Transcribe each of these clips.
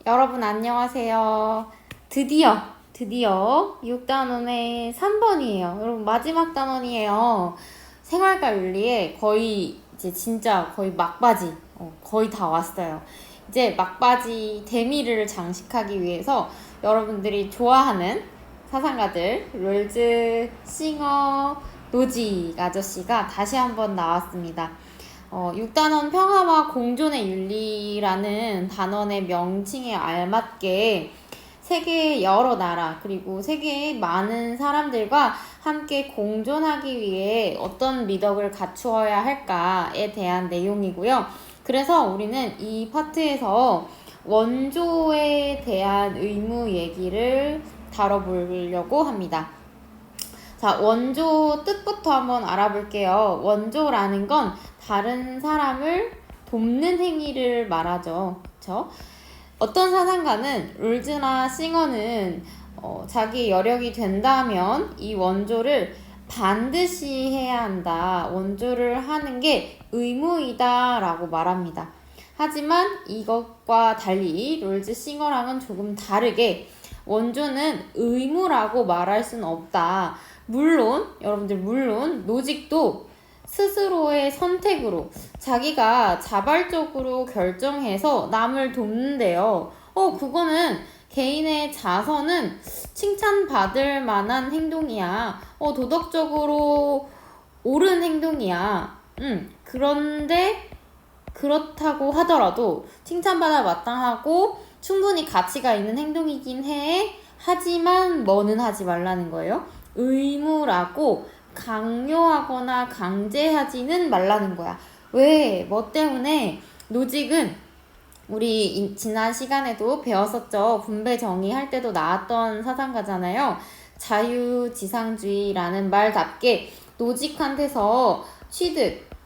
여러분 안녕하세요. 드디어 6단원의 3번이에요. 여러분 마지막 단원이에요. 생활과 윤리에 거의 이제 진짜 거의 막바지 거의 다 왔어요. 이제 막바지 대미를 장식하기 위해서 여러분들이 좋아하는 사상가들 롤즈, 싱어, 노직 아저씨가 다시 한번 나왔습니다. 6단원 평화와 공존의 윤리라는 단원의 명칭에 알맞게 세계의 여러 나라 그리고 세계의 많은 사람들과 함께 공존하기 위해 어떤 미덕을 갖추어야 할까에 대한 내용이고요. 그래서 우리는 이 파트에서 원조에 대한 의무 얘기를 다뤄보려고 합니다. 자, 원조 뜻부터 한번 알아볼게요. 원조라는 건 다른 사람을 돕는 행위를 말하죠. 그쵸? 어떤 사상가는 롤즈나 싱어는 자기 여력이 된다면 이 원조를 반드시 해야 한다. 원조를 하는 게 의무이다 라고 말합니다. 하지만 이것과 달리 롤즈 싱어랑은 조금 다르게 원조는 의무라고 말할 수는 없다. 물론 노직도 스스로의 선택으로 자기가 자발적으로 결정해서 남을 돕는데요. 그거는 개인의 자선은 칭찬받을 만한 행동이야. 도덕적으로 옳은 행동이야. 그런데 그렇다고 하더라도 칭찬받아 마땅하고 충분히 가치가 있는 행동이긴 해. 하지만 뭐는 하지 말라는 거예요. 의무라고 강요하거나 강제하지는 말라는 거야. 왜? 뭐 때문에? 노직은 우리 지난 시간에도 배웠었죠. 분배 정의할 때도 나왔던 사상가잖아요. 자유지상주의라는 말답게 노직한테서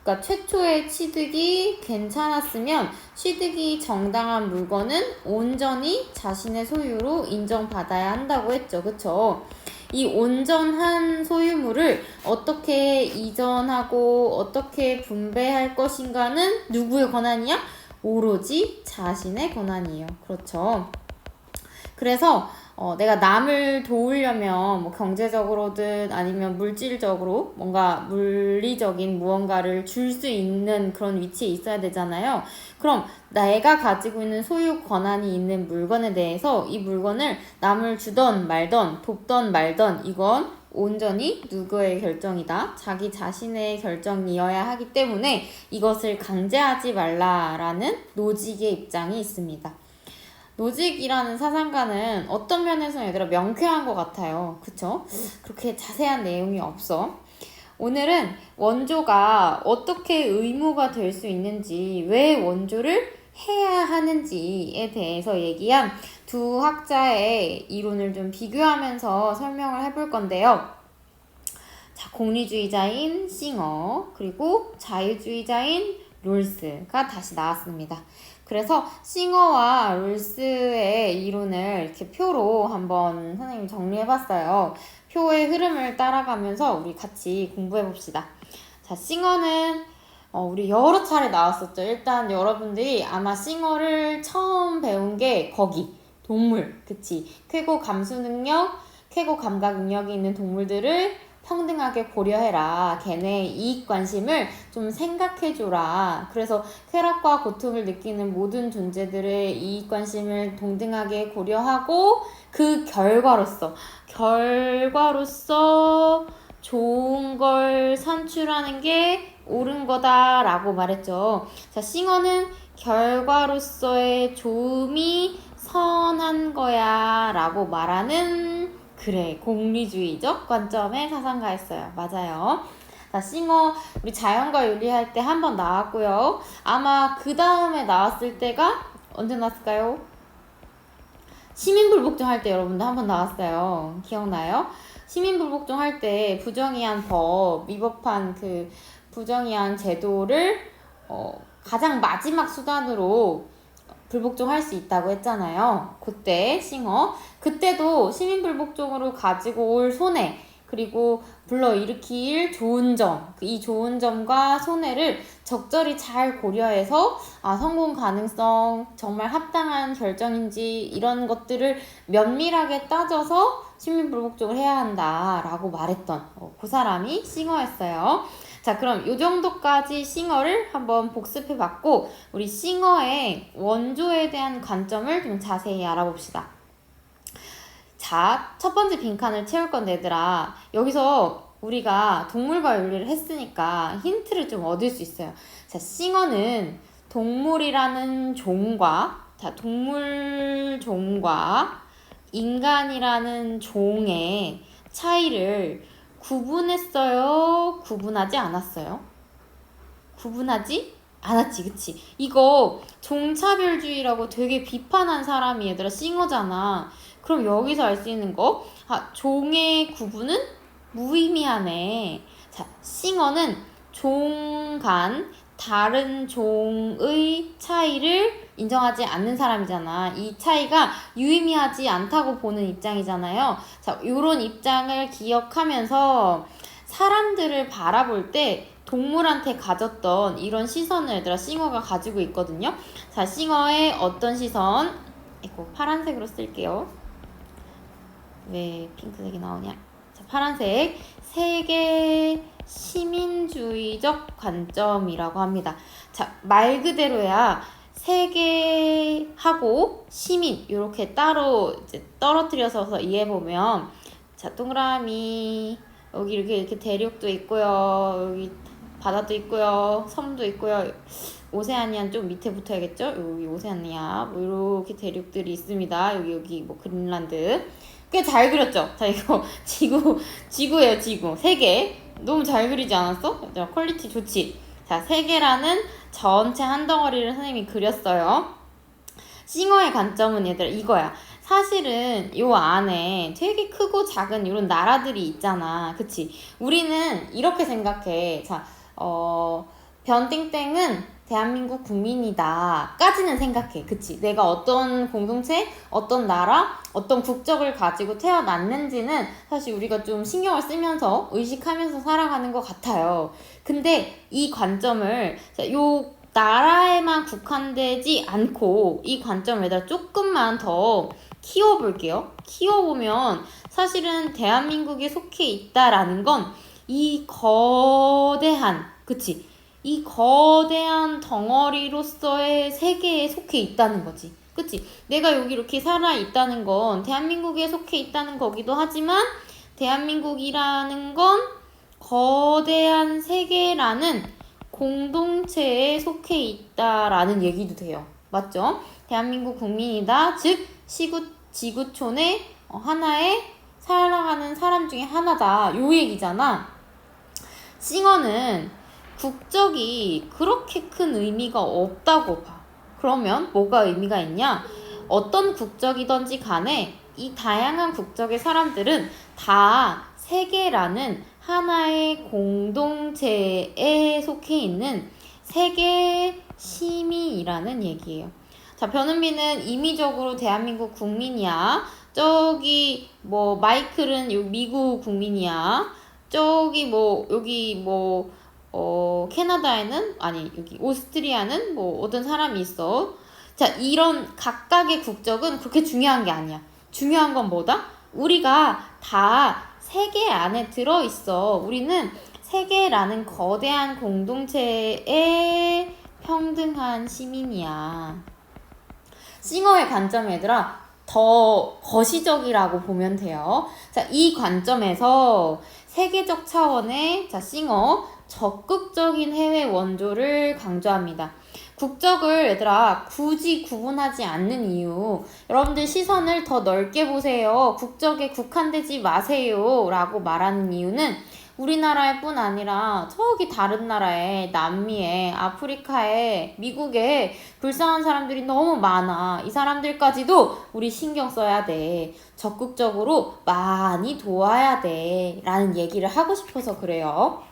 그러니까 최초의 취득이 괜찮았으면 취득이 정당한 물건은 온전히 자신의 소유로 인정받아야 한다고 했죠. 그쵸? 이 온전한 소유물을 어떻게 이전하고 어떻게 분배할 것인가는 누구의 권한이야? 오로지 자신의 권한이에요. 그렇죠? 그래서 내가 남을 도우려면 뭐 경제적으로든 아니면 물질적으로 뭔가 물리적인 무언가를 줄 수 있는 그런 위치에 있어야 되잖아요. 그럼 내가 가지고 있는 소유 권한이 있는 물건에 대해서 이 물건을 남을 주던 말던 돕던 말던 이건 온전히 누구의 결정이다. 자기 자신의 결정이어야 하기 때문에 이것을 강제하지 말라라는 노직의 입장이 있습니다. 노직이라는 사상가는 어떤 면에서 얘들아 명쾌한 것 같아요. 그쵸? 그렇게 자세한 내용이 없어. 오늘은 원조가 어떻게 의무가 될 수 있는지, 왜 원조를 해야 하는지에 대해서 얘기한 두 학자의 이론을 좀 비교하면서 설명을 해볼 건데요. 자, 공리주의자인 싱어, 그리고 자유주의자인 롤스가 다시 나왔습니다. 그래서 싱어와 롤스의 이론을 이렇게 표로 한번 선생님이 정리해봤어요. 표의 흐름을 따라가면서 우리 같이 공부해봅시다. 자, 싱어는 우리 여러 차례 나왔었죠. 일단 여러분들이 아마 싱어를 처음 배운 게 거기 동물, 그치? 쾌고 감수 능력, 쾌고 감각 능력이 있는 동물들을 평등하게 고려해라. 걔네 이익 관심을 좀 생각해줘라. 그래서 쾌락과 고통을 느끼는 모든 존재들의 이익 관심을 동등하게 고려하고 그 결과로서 좋은 걸 산출하는 게 옳은 거다라고 말했죠. 자, 싱어는 결과로서의 좋음이 선한 거야 라고 말하는 그래, 공리주의적 관점의 사상가였어요. 맞아요. 자, 싱어 우리 자연과 윤리할 때 한 번 나왔고요. 아마 그 다음에 나왔을 때가 언제 나왔을까요? 시민불복종 할 때 여러분들 한 번 나왔어요. 기억나요? 시민불복종 할 때 부정의한 법, 위법한 그 부정의한 제도를 가장 마지막 수단으로 불복종할 수 있다고 했잖아요. 그때 싱어 그때도 시민불복종으로 가지고 올 손해 그리고 불러일으킬 좋은 점, 이 좋은 점과 손해를 적절히 잘 고려해서 성공 가능성, 정말 합당한 결정인지 이런 것들을 면밀하게 따져서 신민불복종을 해야 한다라고 말했던 그 사람이 싱어였어요. 자, 그럼 이 정도까지 싱어를 한번 복습해봤고 우리 싱어의 원조에 대한 관점을 좀 자세히 알아봅시다. 자, 첫 번째 빈칸을 채울 건데 얘들아, 여기서 우리가 동물과 윤리를 했으니까 힌트를 좀 얻을 수 있어요. 자, 싱어는 동물이라는 종과 동물 종과 인간이라는 종의 차이를 구분했어요? 구분하지 않았어요? 구분하지 않았지, 그치? 이거 종차별주의라고 되게 비판한 사람이 얘들아 싱어잖아. 그럼 여기서 알 수 있는 거, 종의 구분은 무의미하네. 자, 싱어는 종 간 다른 종의 차이를 인정하지 않는 사람이잖아. 이 차이가 유의미하지 않다고 보는 입장이잖아요. 자, 요런 입장을 기억하면서 사람들을 바라볼 때 동물한테 가졌던 이런 시선을 얘들아 싱어가 가지고 있거든요. 자, 싱어의 어떤 시선? 이거 파란색으로 쓸게요. 왜 핑크색이 나오냐? 자, 파란색. 세계 시민주의적 관점이라고 합니다. 자, 말 그대로야. 세계하고 시민 이렇게 따로 이제 떨어뜨려서 이해해보면, 자, 동그라미 여기 이렇게 대륙도 있고요, 여기 바다도 있고요, 섬도 있고요. 오세아니아는 좀 밑에 붙어야겠죠? 여기 오세아니아 뭐 이렇게 대륙들이 있습니다. 여기 뭐 그린란드. 꽤 잘 그렸죠? 자, 이거 지구예요, 지구. 세계. 너무 잘 그리지 않았어? 자, 퀄리티 좋지? 자, 세계라는 전체 한 덩어리를 선생님이 그렸어요. 싱어의 관점은 얘들아 이거야. 사실은 요 안에 되게 크고 작은 이런 나라들이 있잖아. 그치? 우리는 이렇게 생각해. 자, 변땡땡은 대한민국 국민이다 까지는 생각해. 그치? 내가 어떤 공동체, 어떤 나라, 어떤 국적을 가지고 태어났는지는 사실 우리가 좀 신경을 쓰면서 의식하면서 살아가는 것 같아요. 근데 이 관점을 요 나라에만 국한되지 않고 이 관점을 에다 조금만 더 키워볼게요. 키워보면 사실은 대한민국에 속해 있다라는 건 이 거대한, 그치? 이 거대한 덩어리로서의 세계에 속해 있다는 거지. 그치? 내가 여기 이렇게 살아 있다는 건 대한민국에 속해 있다는 거기도 하지만 대한민국이라는 건 거대한 세계라는 공동체에 속해 있다라는 얘기도 돼요. 맞죠? 대한민국 국민이다. 즉 지구촌의 하나의 살아가는 사람 중에 하나다. 요 얘기잖아. 싱어는 국적이 그렇게 큰 의미가 없다고 봐. 그러면 뭐가 의미가 있냐? 어떤 국적이든지 간에 이 다양한 국적의 사람들은 다 세계라는 하나의 공동체에 속해 있는 세계 시민이라는 얘기예요. 자, 변은비는 임의적으로 대한민국 국민이야. 저기 뭐 마이클은 요 미국 국민이야. 저기 뭐 여기 뭐 캐나다에는 아니 여기 오스트리아는 뭐 어떤 사람이 있어. 자, 이런 각각의 국적은 그렇게 중요한 게 아니야. 중요한 건 뭐다? 우리가 다 세계 안에 들어있어. 우리는 세계라는 거대한 공동체의 평등한 시민이야. 싱어의 관점 얘들아 더 거시적이라고 보면 돼요. 자, 이 관점에서 세계적 차원의 싱어 적극적인 해외 원조를 강조합니다. 국적을 얘들아 굳이 구분하지 않는 이유, 여러분들 시선을 더 넓게 보세요. 국적에 국한되지 마세요 라고 말하는 이유는 우리나라에 뿐 아니라 저기 다른 나라에, 남미에, 아프리카에, 미국에 불쌍한 사람들이 너무 많아. 이 사람들까지도 우리 신경 써야 돼. 적극적으로 많이 도와야 돼 라는 얘기를 하고 싶어서 그래요.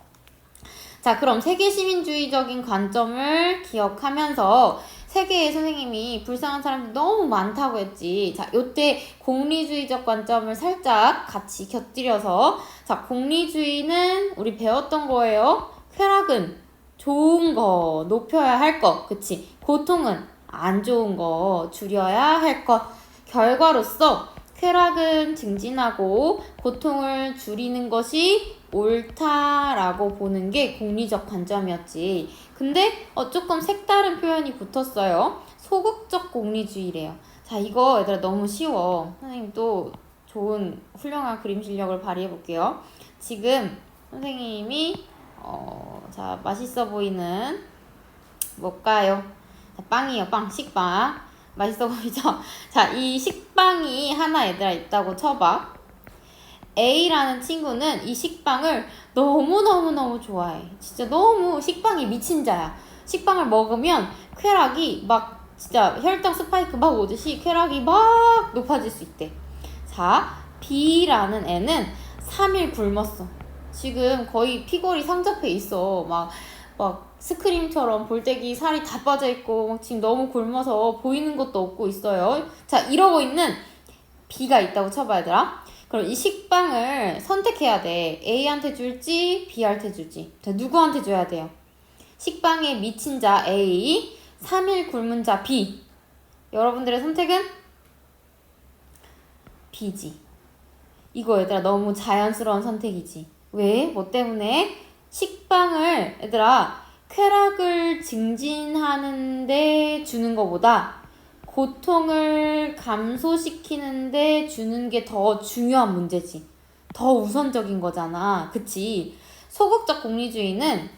자, 그럼 세계시민주의적인 관점을 기억하면서 세계에 선생님이 불쌍한 사람들이 너무 많다고 했지. 자, 요때功利주의적 관점을 살짝 같이 곁들여서, 자,功利주의는 우리 배웠던 거예요. 쾌락은 좋은 거, 높여야 할 것, 그치? 고통은 안 좋은 거, 줄여야 할 것. 결과로서 쾌락은 증진하고 고통을 줄이는 것이 옳다라고 보는 게功利적 관점이었지. 근데 조금 색다른 표현이 붙었어요. 소극적功利주의래요. 자, 이거 얘들아 너무 쉬워. 선생님 또 좋은 훌륭한 그림 실력을 발휘해 볼게요. 지금 선생님이 자, 맛있어 보이는 뭘까요? 자, 빵이요. 빵. 식빵. 맛있어 보이죠? 자, 이 식빵이 하나 얘들아 있다고 쳐봐. A라는 친구는 이 식빵을 너무너무너무 좋아해. 진짜 너무 식빵이 미친 자야. 식빵을 먹으면 쾌락이 막 진짜 혈당 스파이크 막 오듯이 쾌락이 막 높아질 수 있대. 자, B라는 애는 3일 굶었어. 지금 거의 피골이 상접해 있어. 막 스크림처럼 볼때기 살이 다 빠져있고 막 지금 너무 굶어서 보이는 것도 없고 있어요. 자, 이러고 있는 B가 있다고 쳐봐 얘들아. 그럼 이 식빵을 선택해야 돼. A한테 줄지 B한테 줄지. 자, 누구한테 줘야 돼요? 식빵에 미친 자 A, 3일 굶은 자 B. 여러분들의 선택은 B지. 이거 얘들아 너무 자연스러운 선택이지. 왜? 뭐 때문에? 식빵을 얘들아 쾌락을 증진하는데 주는 것보다 고통을 감소시키는데 주는 게 더 중요한 문제지. 더 우선적인 거잖아. 그치? 소극적功利주의는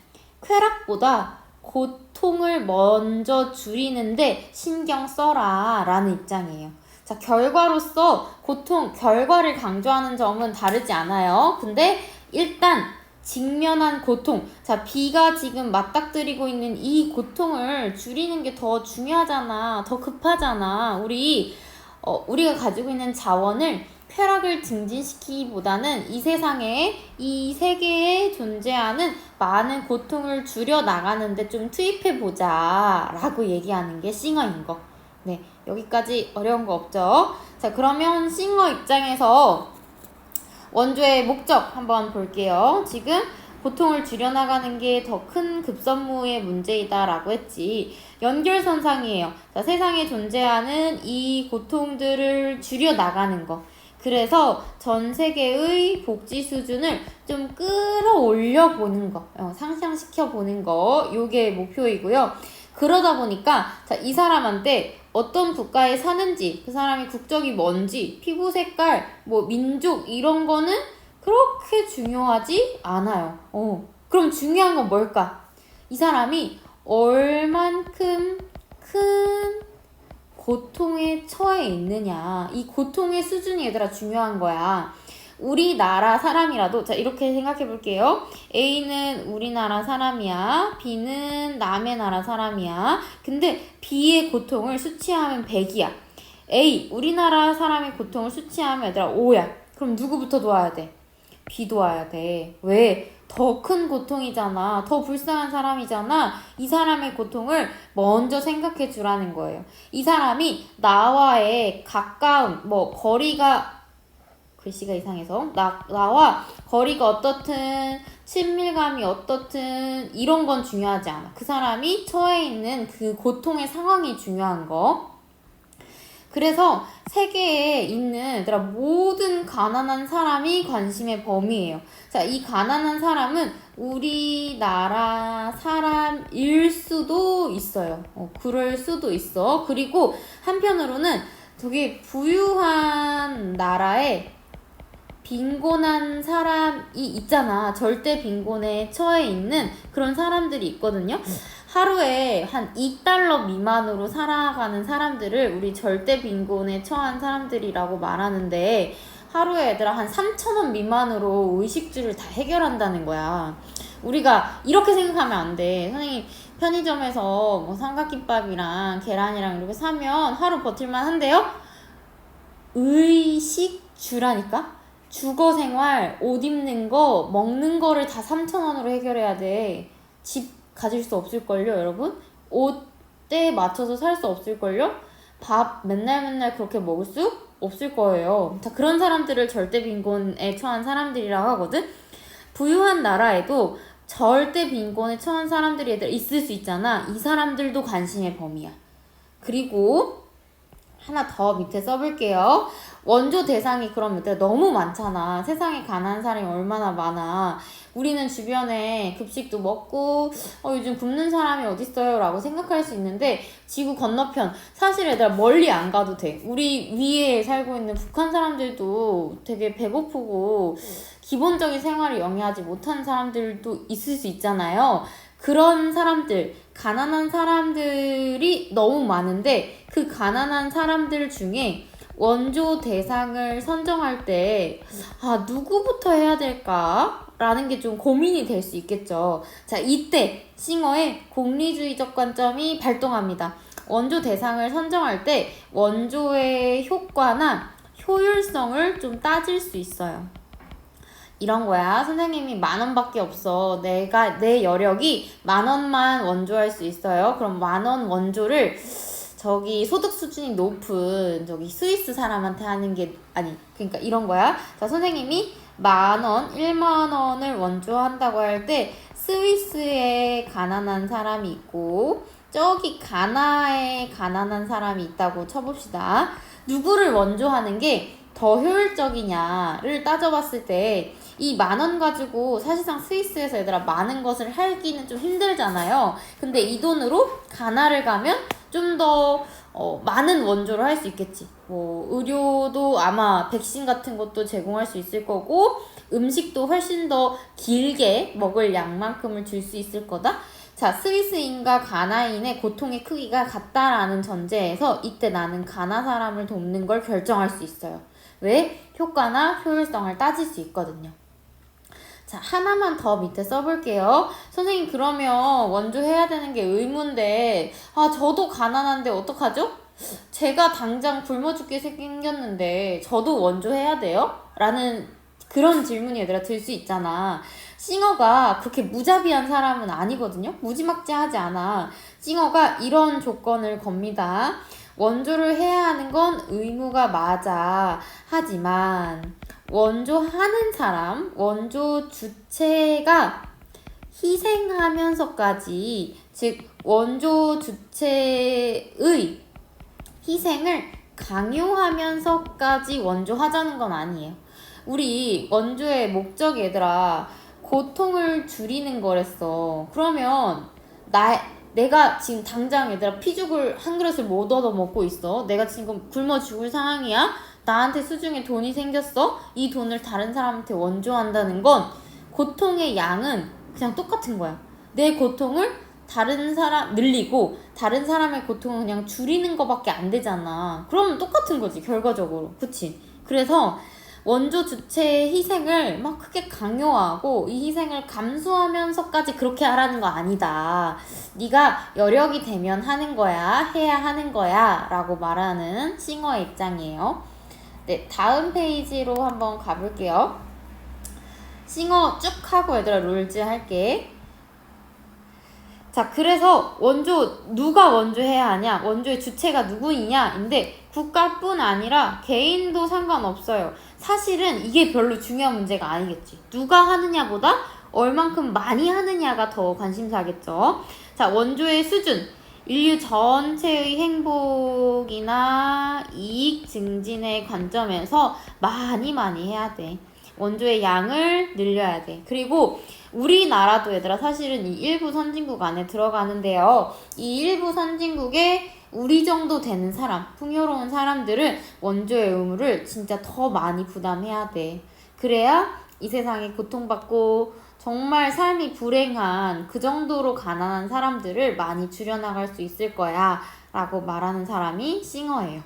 쾌락보다 고통을 먼저 줄이는데 신경 써라 라는 입장이에요. 자, 결과로서 결과를 강조하는 점은 다르지 않아요. 근데 일단 직면한 고통. 자, B가 지금 맞닥뜨리고 있는 이 고통을 줄이는 게 더 중요하잖아. 더 급하잖아. 우리가 가지고 있는 자원을 쾌락을 증진시키기보다는 이 세상에, 이 세계에 존재하는 많은 고통을 줄여나가는데 좀 투입해보자 라고 얘기하는 게 싱어인 거. 네, 여기까지 어려운 거 없죠? 자, 그러면 싱어 입장에서 원조의 목적 한번 볼게요. 지금 고통을 줄여나가는 게 더 큰 급선무의 문제이다 라고 했지. 연결선상이에요. 자, 세상에 존재하는 이 고통들을 줄여나가는 거. 그래서 전 세계의 복지 수준을 좀 끌어올려 보는 거, 상향시켜 보는 거, 요게 목표이고요. 그러다 보니까 자, 이 사람한테 어떤 국가에 사는지, 그 사람이 국적이 뭔지, 피부 색깔, 뭐 민족 이런 거는 그렇게 중요하지 않아요. 그럼 중요한 건 뭘까? 이 사람이 얼만큼 큰 고통에 처해 있느냐. 이 고통의 수준이 얘들아 중요한 거야. 우리나라 사람이라도, 자, 이렇게 생각해 볼게요. A는 우리나라 사람이야. B는 남의 나라 사람이야. 근데 B의 고통을 수치하면 100이야. A, 우리나라 사람의 고통을 수치하면 얘들아 5야. 그럼 누구부터 도와야 돼? B 도와야 돼. 왜? 더 큰 고통이잖아. 더 불쌍한 사람이잖아. 이 사람의 고통을 먼저 생각해 주라는 거예요. 이 사람이 나와의 가까운, 거리가, 글씨가 이상해서 나와 거리가 어떻든 친밀감이 어떻든 이런 건 중요하지 않아. 그 사람이 처해 있는 그 고통의 상황이 중요한 거. 그래서 세계에 있는 얘들아 모든 가난한 사람이 관심의 범위예요. 자, 이 가난한 사람은 우리나라 사람일 수도 있어요. 그럴 수도 있어. 그리고 한편으로는 되게 부유한 나라에 빈곤한 사람이 있잖아. 절대 빈곤에 처해 있는 그런 사람들이 있거든요. 하루에 한 2달러 미만으로 살아가는 사람들을 우리 절대 빈곤에 처한 사람들이라고 말하는데, 하루에 얘들아 한 3,000원 미만으로 의식주를 다 해결한다는 거야. 우리가 이렇게 생각하면 안 돼. 선생님, 편의점에서 뭐 삼각김밥이랑 계란이랑 이렇게 사면 하루 버틸만 한데요? 의식주라니까? 주거생활, 옷 입는 거, 먹는 거를 다 3,000원으로 해결해야 돼. 집 가질 수 없을걸요, 여러분? 옷 때에 맞춰서 살 수 없을걸요? 밥 맨날 그렇게 먹을 수 없을 거예요. 자, 그런 사람들을 절대 빈곤에 처한 사람들이라고 하거든? 부유한 나라에도 절대 빈곤에 처한 사람들이 있을 수 있잖아. 이 사람들도 관심의 범위야. 그리고 하나 더 밑에 써볼게요. 원조 대상이 그럼 밑에 너무 많잖아. 세상에 가난한 사람이 얼마나 많아. 우리는 주변에 급식도 먹고 요즘 굶는 사람이 어딨어요 라고 생각할 수 있는데 지구 건너편 사실 얘들아 멀리 안 가도 돼. 우리 위에 살고 있는 북한 사람들도 되게 배고프고 기본적인 생활을 영위하지 못하는 사람들도 있을 수 있잖아요. 그런 사람들, 가난한 사람들이 너무 많은데 그 가난한 사람들 중에 원조 대상을 선정할 때 누구부터 해야 될까? 라는 게 좀 고민이 될 수 있겠죠. 자, 이때 싱어의 공리주의적 관점이 발동합니다. 원조 대상을 선정할 때 원조의 효과나 효율성을 좀 따질 수 있어요. 이런 거야. 선생님이 10,000원밖에 없어. 내 여력이 10,000원만 원조할 수 있어요. 그럼 10,000원 원조를 저기 소득 수준이 높은 저기 스위스 사람한테 하는 게 그러니까 이런 거야. 자, 선생님이 10,000원, 10,000원을 원조한다고 할 때 스위스에 가난한 사람이 있고 저기 가나에 가난한 사람이 있다고 쳐봅시다. 누구를 원조하는 게 더 효율적이냐를 따져봤을 때 이 10,000원 가지고 사실상 스위스에서 얘들아 많은 것을 하기는 좀 힘들잖아요. 근데 이 돈으로 가나를 가면 좀 더 많은 원조를 할 수 있겠지. 의료도 아마 백신 같은 것도 제공할 수 있을 거고 음식도 훨씬 더 길게 먹을 양만큼을 줄 수 있을 거다. 자, 스위스인과 가나인의 고통의 크기가 같다라는 전제에서 이때 나는 가나 사람을 돕는 걸 결정할 수 있어요. 왜? 효과나 효율성을 따질 수 있거든요. 자, 하나만 더 밑에 써볼게요. 선생님, 그러면 원조해야 되는 게 의무인데 저도 가난한데 어떡하죠? 제가 당장 굶어 죽게 생겼는데 저도 원조해야 돼요? 라는 그런 질문이 얘들아 들 수 있잖아. 싱어가 그렇게 무자비한 사람은 아니거든요. 무지막지하지 않아. 싱어가 이런 조건을 겁니다. 원조를 해야 하는 건 의무가 맞아. 하지만 원조하는 사람, 원조 주체가 희생하면서까지, 즉 원조 주체의 희생을 강요하면서까지 원조하자는 건 아니에요. 우리 원조의 목적이 얘들아 고통을 줄이는 거랬어. 그러면 내가 지금 당장 얘들아 피죽을 한 그릇을 못 얻어 먹고 있어. 내가 지금 굶어 죽을 상황이야. 나한테 수중에 돈이 생겼어. 이 돈을 다른 사람한테 원조한다는 건 고통의 양은 그냥 똑같은 거야. 내 고통을 다른 사람 늘리고 다른 사람의 고통을 그냥 줄이는 거밖에 안 되잖아. 그러면 똑같은 거지 결과적으로. 그치? 그래서 원조 주체의 희생을 막 크게 강요하고 이 희생을 감수하면서까지 그렇게 하라는 거 아니다. 네가 여력이 되면 하는 거야. 해야 하는 거야. 라고 말하는 싱어의 입장이에요. 네, 다음 페이지로 한번 가볼게요. 싱어 쭉 하고 얘들아 롤즈 할게. 자, 그래서 누가 원조해야 하냐? 원조의 주체가 누구이냐? 인데 국가뿐 아니라 개인도 상관없어요. 사실은 이게 별로 중요한 문제가 아니겠지. 누가 하느냐보다 얼만큼 많이 하느냐가 더 관심사겠죠. 자, 원조의 수준. 인류 전체의 행복이나 이익 증진의 관점에서 많이 해야 돼. 원조의 양을 늘려야 돼. 그리고 우리나라도 얘들아 사실은 이 일부 선진국 안에 들어가는데요. 이 일부 선진국에 우리 정도 되는 사람, 풍요로운 사람들은 원조의 의무를 진짜 더 많이 부담해야 돼. 그래야 이 세상에 고통받고 정말 삶이 불행한 그 정도로 가난한 사람들을 많이 줄여나갈 수 있을 거야 라고 말하는 사람이 싱어예요.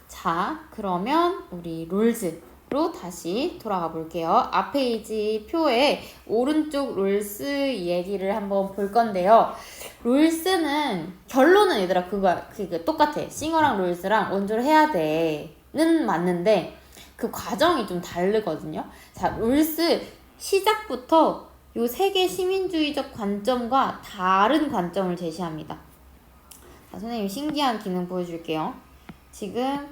자, 그러면 우리 롤즈로 다시 돌아가 볼게요. 앞 페이지 표에 오른쪽 롤스 얘기를 한번 볼 건데요. 롤스는 결론은 얘들아 그거 똑같아. 싱어랑 롤스랑 원조를 해야 돼는 맞는데 그 과정이 좀 다르거든요. 자, 롤스 시작부터 요 세계 시민주의적 관점과 다른 관점을 제시합니다. 자, 선생님 신기한 기능 보여줄게요. 지금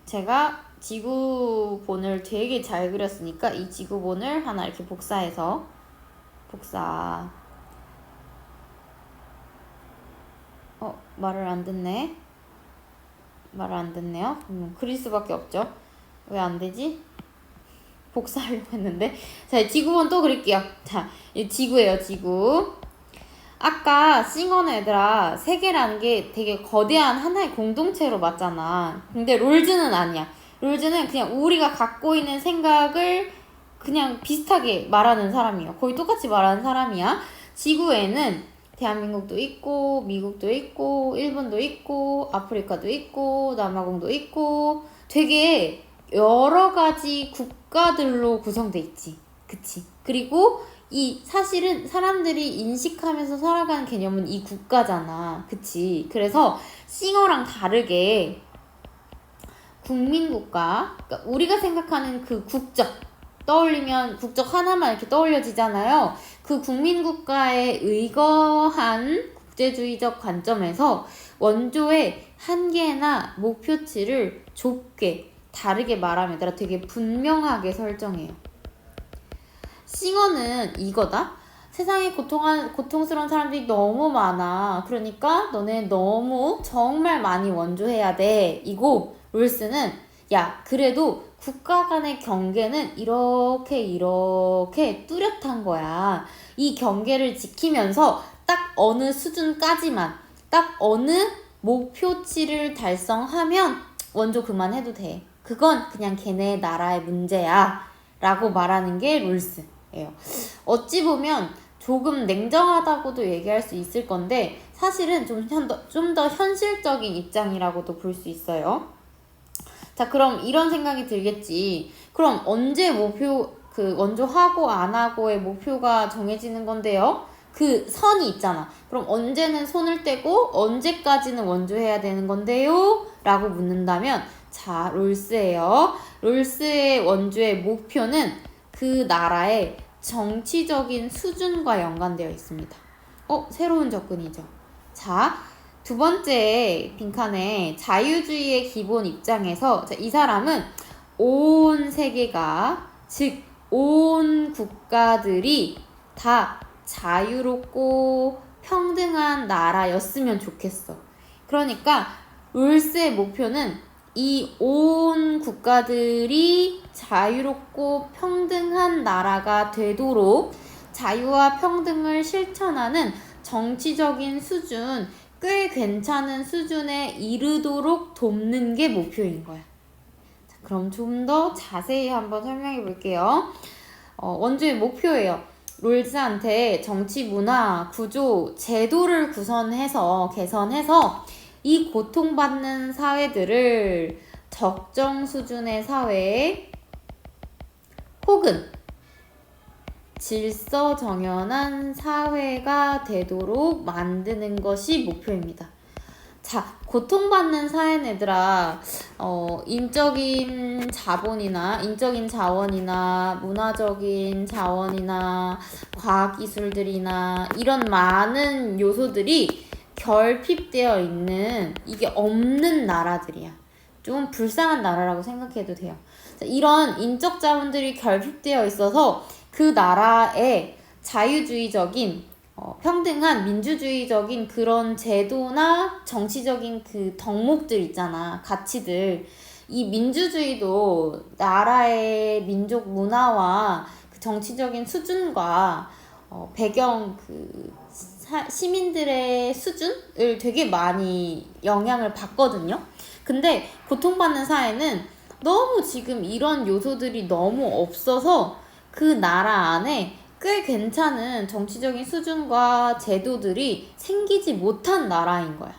제가 지구본을 되게 잘 그렸으니까 이 지구본을 하나 이렇게 복사해서 말을 안 듣네. 말을 안 듣네요. 그릴 수밖에 없죠. 왜 안 되지? 복사하려고 했는데. 자, 지구본 또 그릴게요. 자, 이 지구예요, 지구. 아까 싱어는 얘들아, 세계라는 게 되게 거대한 하나의 공동체로 맞잖아. 근데 롤즈는 아니야. 롤즈는 그냥 우리가 갖고 있는 생각을 그냥 비슷하게 말하는 사람이야. 거의 똑같이 말하는 사람이야. 지구에는 대한민국도 있고, 미국도 있고, 일본도 있고, 아프리카도 있고, 남아공도 있고, 되게 여러 가지 국가들로 구성돼 있지. 그치? 그리고 이 사실은 사람들이 인식하면서 살아가는 개념은 이 국가잖아. 그치? 그래서 싱어랑 다르게 국민국가, 그러니까 우리가 생각하는 그 국적 떠올리면 국적 하나만 이렇게 떠올려지잖아요. 그 국민국가에 의거한 국제주의적 관점에서 원조의 한계나 목표치를 좁게 다르게 말하면 얘들아 되게 분명하게 설정해요. 싱어는 이거다. 세상에 고통스러운 사람들이 너무 많아. 그러니까 너네 너무 정말 많이 원조해야 돼. 이고 롤스는 야 그래도 국가 간의 경계는 이렇게 뚜렷한 거야. 이 경계를 지키면서 딱 어느 수준까지만 딱 어느 목표치를 달성하면 원조 그만해도 돼. 그건 그냥 걔네 나라의 문제야. 라고 말하는 게 롤스예요. 어찌 보면 조금 냉정하다고도 얘기할 수 있을 건데 사실은 좀 더 현실적인 입장이라고도 볼 수 있어요. 자, 그럼 이런 생각이 들겠지. 그럼 언제 그 원조하고 안 하고의 목표가 정해지는 건데요? 그 선이 있잖아. 그럼 언제는 손을 떼고 언제까지는 원조해야 되는 건데요? 라고 묻는다면 자, 롤스예요. 롤스의 원조의 목표는 그 나라의 정치적인 수준과 연관되어 있습니다. 새로운 접근이죠. 자, 두 번째 빈칸에 자유주의의 기본 입장에서 이 사람은 온 세계가 즉 온 국가들이 다 자유롭고 평등한 나라였으면 좋겠어. 그러니까 롤스의 목표는 이 온 국가들이 자유롭고 평등한 나라가 되도록 자유와 평등을 실천하는 정치적인 수준, 꽤 괜찮은 수준에 이르도록 돕는 게 목표인 거야. 자, 그럼 좀 더 자세히 한번 설명해 볼게요. 원조의 목표예요. 롤즈한테 정치, 문화, 구조, 제도를 개선해서 이 고통받는 사회들을 적정 수준의 사회 혹은 질서정연한 사회가 되도록 만드는 것이 목표입니다. 자, 고통받는 사회는 얘들아 인적인 자원이나 문화적인 자원이나 과학기술들이나 이런 많은 요소들이 결핍되어 있는 이게 없는 나라들이야. 좀 불쌍한 나라라고 생각해도 돼요. 자, 이런 인적 자원들이 결핍되어 있어서 그 나라의 자유주의적인 평등한 민주주의적인 그런 제도나 정치적인 그 덕목들 있잖아. 가치들. 이 민주주의도 나라의 민족 문화와 그 정치적인 수준과 배경 시민들의 수준을 되게 많이 영향을 받거든요. 근데 고통받는 사회는 너무 지금 이런 요소들이 너무 없어서 그 나라 안에 꽤 괜찮은 정치적인 수준과 제도들이 생기지 못한 나라인 거야.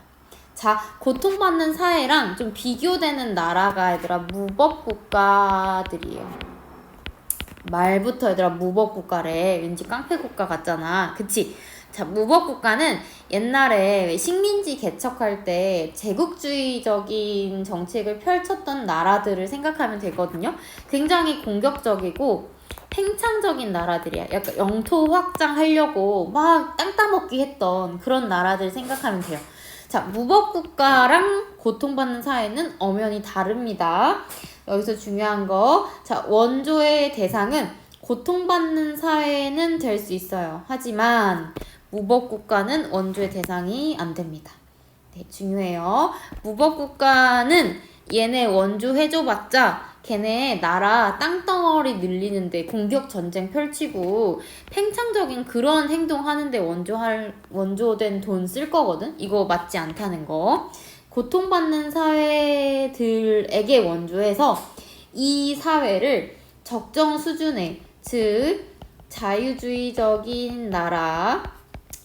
자, 고통받는 사회랑 좀 비교되는 나라가 얘들아 무법국가들이에요. 말부터 얘들아 무법국가래. 왠지 깡패국가 같잖아. 그치? 자, 무법국가는 옛날에 식민지 개척할 때 제국주의적인 정책을 펼쳤던 나라들을 생각하면 되거든요. 굉장히 공격적이고 팽창적인 나라들이야. 약간 영토 확장하려고 막 땅 따먹기 했던 그런 나라들 생각하면 돼요. 자, 무법국가랑 고통받는 사회는 엄연히 다릅니다. 여기서 중요한 거, 자, 원조의 대상은 고통받는 사회는 될 수 있어요. 하지만 무법국가는 원조의 대상이 안 됩니다. 네, 중요해요. 무법국가는 얘네 원조 해줘봤자 걔네 나라 땅덩어리 늘리는데 공격 전쟁 펼치고 팽창적인 그런 행동 하는데 원조된 돈 쓸 거거든? 이거 맞지 않다는 거. 고통받는 사회들에게 원조해서 이 사회를 적정 수준의, 즉 자유주의적인 나라,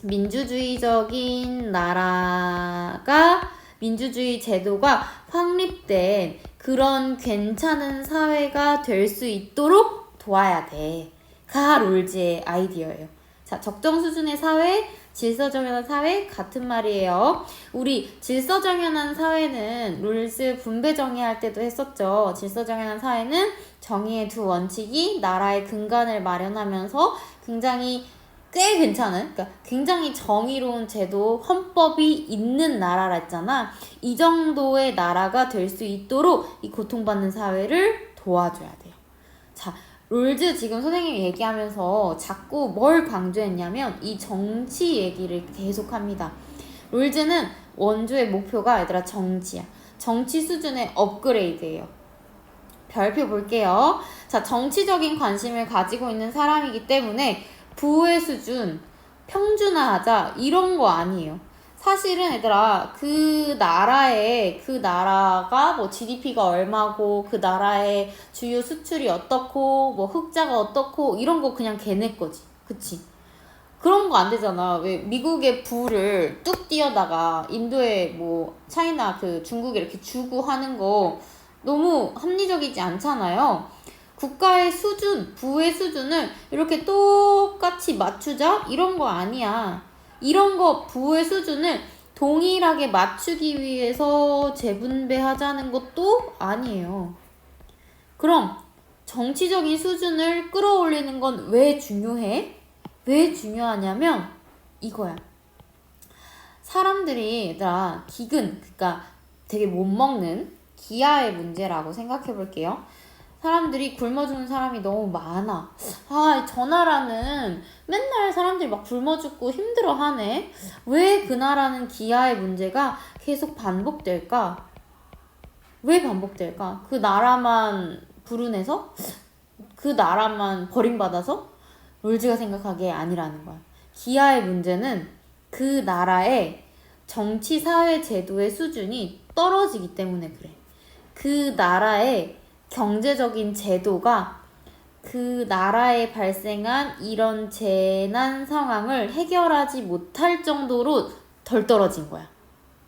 민주주의적인 나라가 민주주의 제도가 확립된 그런 괜찮은 사회가 될 수 있도록 도와야 돼. 가 롤즈의 아이디어예요. 자, 적정 수준의 사회, 질서정연한 사회 같은 말이에요. 우리 질서정연한 사회는 롤즈 분배 정의할 때도 했었죠. 질서정연한 사회는 정의의 두 원칙이 나라의 근간을 마련하면서 굉장히 꽤 괜찮은, 그러니까 굉장히 정의로운 제도, 헌법이 있는 나라라 했잖아. 이 정도의 나라가 될 수 있도록 이 고통받는 사회를 도와줘야 돼요. 자, 롤즈 지금 선생님이 얘기하면서 자꾸 뭘 강조했냐면 이 정치 얘기를 계속합니다. 롤즈는 원조의 목표가 얘들아 정치야. 정치 수준의 업그레이드예요. 별표 볼게요. 자, 정치적인 관심을 가지고 있는 사람이기 때문에 부의 수준, 평준화하자 이런 거 아니에요. 사실은 얘들아 그 나라가 뭐 GDP가 얼마고 그 나라의 주요 수출이 어떻고 뭐 흑자가 어떻고 이런 거 그냥 걔네 거지. 그치? 그런 거 안 되잖아. 왜 미국의 부를 뚝 띄어다가 인도에 뭐 차이나 그 중국에 이렇게 주고 하는 거 너무 합리적이지 않잖아요. 국가의 수준, 부의 수준을 이렇게 똑같이 맞추자? 이런 거 아니야. 이런 거 부의 수준을 동일하게 맞추기 위해서 재분배하자는 것도 아니에요. 그럼 정치적인 수준을 끌어올리는 건 왜 중요해? 왜 중요하냐면 이거야. 사람들이 얘들아 그러니까 되게 못 먹는 기아의 문제라고 생각해 볼게요. 사람들이 굶어 죽는 사람이 너무 많아. 아, 저 나라는 맨날 사람들이 막 굶어 죽고 힘들어 하네. 왜 그 나라는 기아의 문제가 계속 반복될까? 왜 반복될까? 그 나라만 불운해서? 그 나라만 버림받아서? 롤즈가 생각하기에 아니라는 거야. 기아의 문제는 그 나라의 정치, 사회, 제도의 수준이 떨어지기 때문에 그래. 그 나라의 경제적인 제도가 그 나라에 발생한 이런 재난 상황을 해결하지 못할 정도로 덜 떨어진 거야.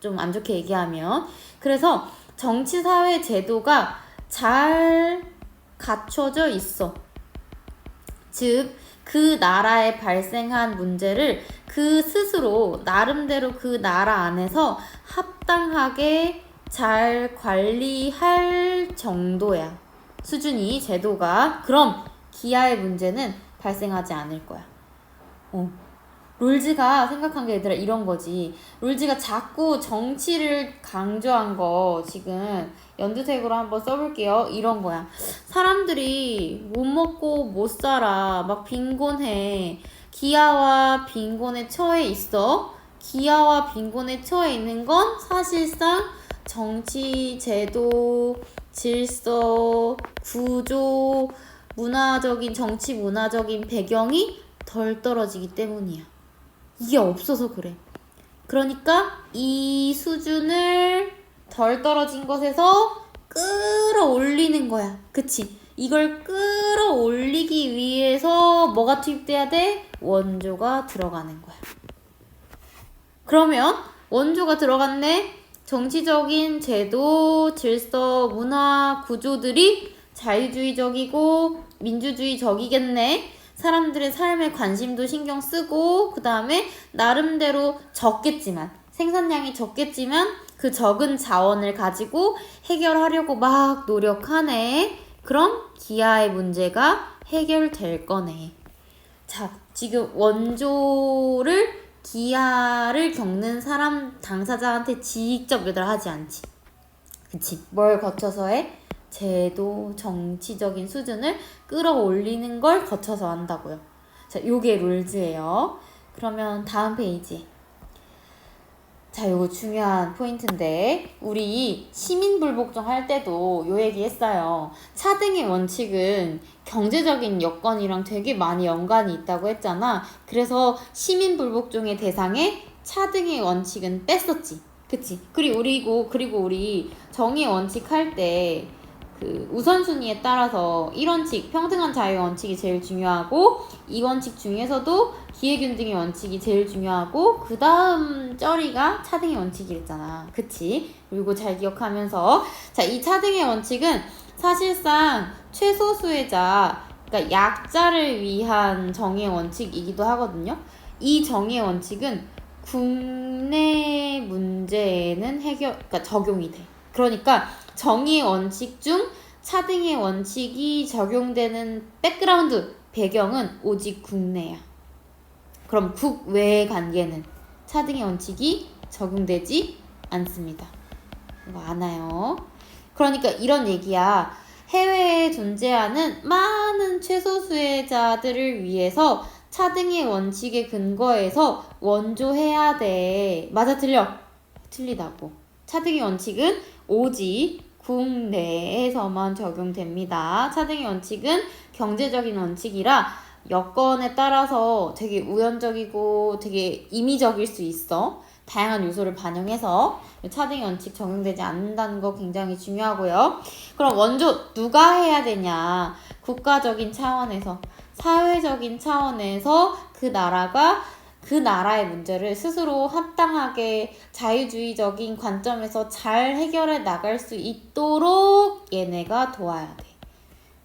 좀 안 좋게 얘기하면. 그래서 정치, 사회, 제도가 잘 갖춰져 있어. 즉, 그 나라에 발생한 문제를 그 스스로 나름대로 그 나라 안에서 합당하게 잘 관리할 정도야. 수준이, 제도가. 그럼 기아의 문제는 발생하지 않을 거야. 롤즈가 생각한 게 얘들아 이런 거지. 롤즈가 자꾸 정치를 강조한 거 지금 연두색으로 한번 써볼게요. 이런 거야. 사람들이 못 먹고 못 살아. 막 빈곤해. 기아와 빈곤에 처해 있어. 기아와 빈곤에 처해 있는 건 사실상 정치, 제도, 질서, 구조, 정치 문화적인 배경이 덜 떨어지기 때문이야. 이게 없어서 그래. 그러니까 이 수준을 덜 떨어진 것에서 끌어올리는 거야. 그치? 이걸 끌어올리기 위해서 뭐가 투입돼야 돼? 원조가 들어가는 거야. 그러면 원조가 들어갔네? 정치적인 제도, 질서, 문화, 구조들이 자유주의적이고 민주주의적이겠네. 사람들의 삶에 관심도 신경 쓰고 그 다음에 나름대로 적겠지만 생산량이 적겠지만 그 적은 자원을 가지고 해결하려고 막 노력하네. 그럼 기아의 문제가 해결될 거네. 자, 지금 원조를 기아를 겪는 사람 당사자한테 직접 배달하지 않지. 그치? 뭘 거쳐서 해? 제도, 정치적인 수준을 끌어올리는 걸 거쳐서 한다고요. 자, 요게 룰즈예요. 그러면 다음 페이지. 자, 요거 중요한 포인트인데 우리 시민불복종 할 때도 요 얘기 했어요. 차등의 원칙은 경제적인 여건이랑 되게 많이 연관이 있다고 했잖아. 그래서 시민불복종의 대상에 차등의 원칙은 뺐었지. 그치? 그리고 우리 정의 원칙 할 때 그 우선순위에 따라서 1원칙 평등한 자유 원칙이 제일 중요하고 2원칙 중에서도 기회균등의 원칙이 제일 중요하고 그 다음 쩌리가 차등의 원칙이랬잖아. 그치? 그리고 잘 기억하면서 자, 이 차등의 원칙은 사실상 최소수혜자 그러니까 약자를 위한 정의 원칙이기도 하거든요. 이 정의 원칙은 국내 문제에는 그러니까 적용이 돼. 그러니까 정의 원칙 중 차등의 원칙이 적용되는 백그라운드 배경은 오직 국내야. 그럼 국외의 관계는 차등의 원칙이 적용되지 않습니다. 이거 아나요? 그러니까 이런 얘기야. 해외에 존재하는 많은 최소수혜자들을 위해서 차등의 원칙에 근거해서 원조해야 돼. 맞아, 틀려? 틀리다고. 차등의 원칙은 오직 국내에서만 적용됩니다. 차등의 원칙은 경제적인 원칙이라 여건에 따라서 되게 우연적이고 되게 임의적일 수 있어. 다양한 요소를 반영해서 차등의 원칙 적용되지 않는다는 거 굉장히 중요하고요. 그럼 원조 누가 해야 되냐? 국가적인 차원에서, 사회적인 차원에서 그 나라가 그 나라의 문제를 스스로 합당하게 자유주의적인 관점에서 잘 해결해 나갈 수 있도록 얘네가 도와야 돼.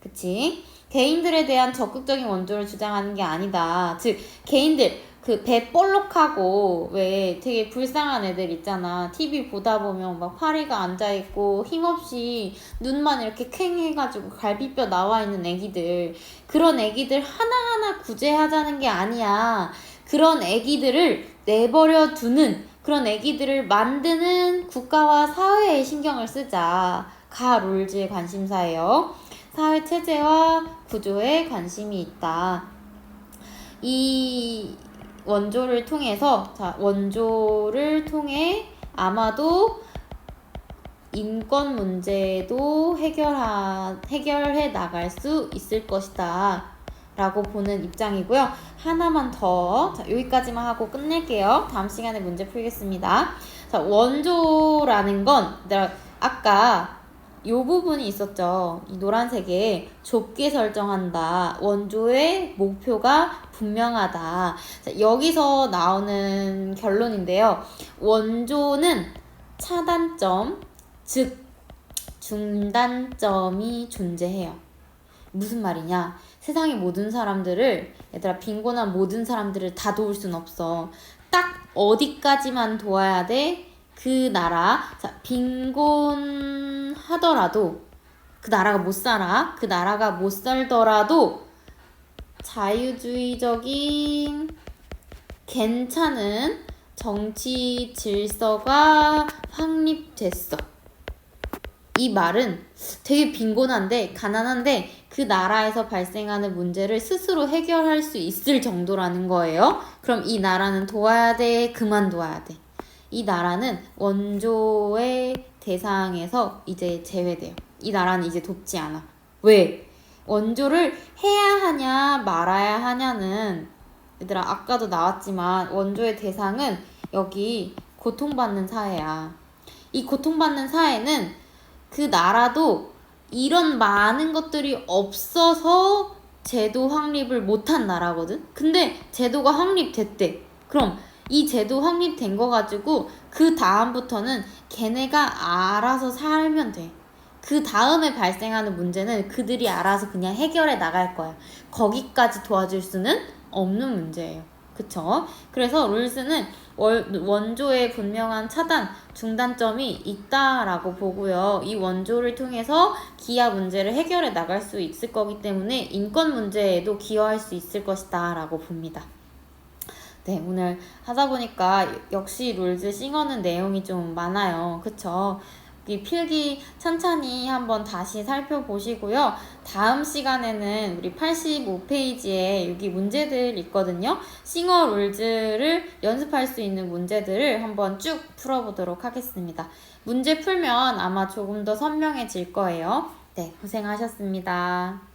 그치? 개인들에 대한 적극적인 원조를 주장하는 게 아니다. 즉, 개인들, 그 배 볼록하고 왜 되게 불쌍한 애들 있잖아. TV 보다 보면 막 파리가 앉아있고 힘없이 눈만 이렇게 퀭 해가지고 갈비뼈 나와 있는 애기들. 그런 애기들 하나하나 구제하자는 게 아니야. 그런 애기들을 내버려 두는 그런 애기들을 만드는 국가와 사회에 신경을 쓰자가 룰즈의 관심사예요. 사회 체제와 구조에 관심이 있다. 이 원조를 통해서 원조를 통해 아마도 인권 문제도 해결해 나갈 수 있을 것이다 라고 보는 입장이고요. 하나만 더, 자, 여기까지만 하고 끝낼게요. 다음 시간에 문제 풀겠습니다. 자, 원조라는 건 내가 아까 요 부분이 있었죠. 이 노란색에 좁게 설정한다. 원조의 목표가 분명하다. 자, 여기서 나오는 결론인데요. 원조는 차단점, 즉 중단점이 존재해요. 무슨 말이냐? 세상의 모든 사람들을, 얘들아, 빈곤한 모든 사람들을 다 도울 순 없어. 딱 어디까지만 도와야 돼? 그 나라, 자, 빈곤하더라도 그 나라가 못 살아. 그 나라가 못 살더라도 자유주의적인 괜찮은 정치 질서가 확립됐어. 이 말은 되게 빈곤한데, 가난한데 그 나라에서 발생하는 문제를 스스로 해결할 수 있을 정도라는 거예요. 그럼 이 나라는 도와야 돼? 그만둬야 돼? 이 나라는 원조의 대상에서 이제 제외돼요. 이 나라는 이제 돕지 않아. 왜? 원조를 해야 하냐 말아야 하냐는, 얘들아, 아까도 나왔지만 원조의 대상은 여기 고통받는 사회야. 이 고통받는 사회는 그 나라도 이런 많은 것들이 없어서 제도 확립을 못한 나라거든? 근데 제도가 확립됐대. 그럼 이 제도 확립된 거 가지고 그 다음부터는 걔네가 알아서 살면 돼. 그 다음에 발생하는 문제는 그들이 알아서 그냥 해결해 나갈 거야. 거기까지 도와줄 수는 없는 문제예요. 그쵸? 그래서 룰스는 원조의 분명한 차단, 중단점이 있다라고 보고요. 이 원조를 통해서 기아 문제를 해결해 나갈 수 있을 거기 때문에 인권 문제에도 기여할 수 있을 것이다 라고 봅니다. 네, 오늘 하다 보니까 역시 룰즈 싱어는 내용이 좀 많아요. 그쵸? 이 필기 천천히 한번 다시 살펴보시고요. 다음 시간에는 우리 85페이지에 여기 문제들 있거든요. 싱어 룰즈를 연습할 수 있는 문제들을 한번 쭉 풀어보도록 하겠습니다. 문제 풀면 아마 조금 더 선명해질 거예요. 네, 고생하셨습니다.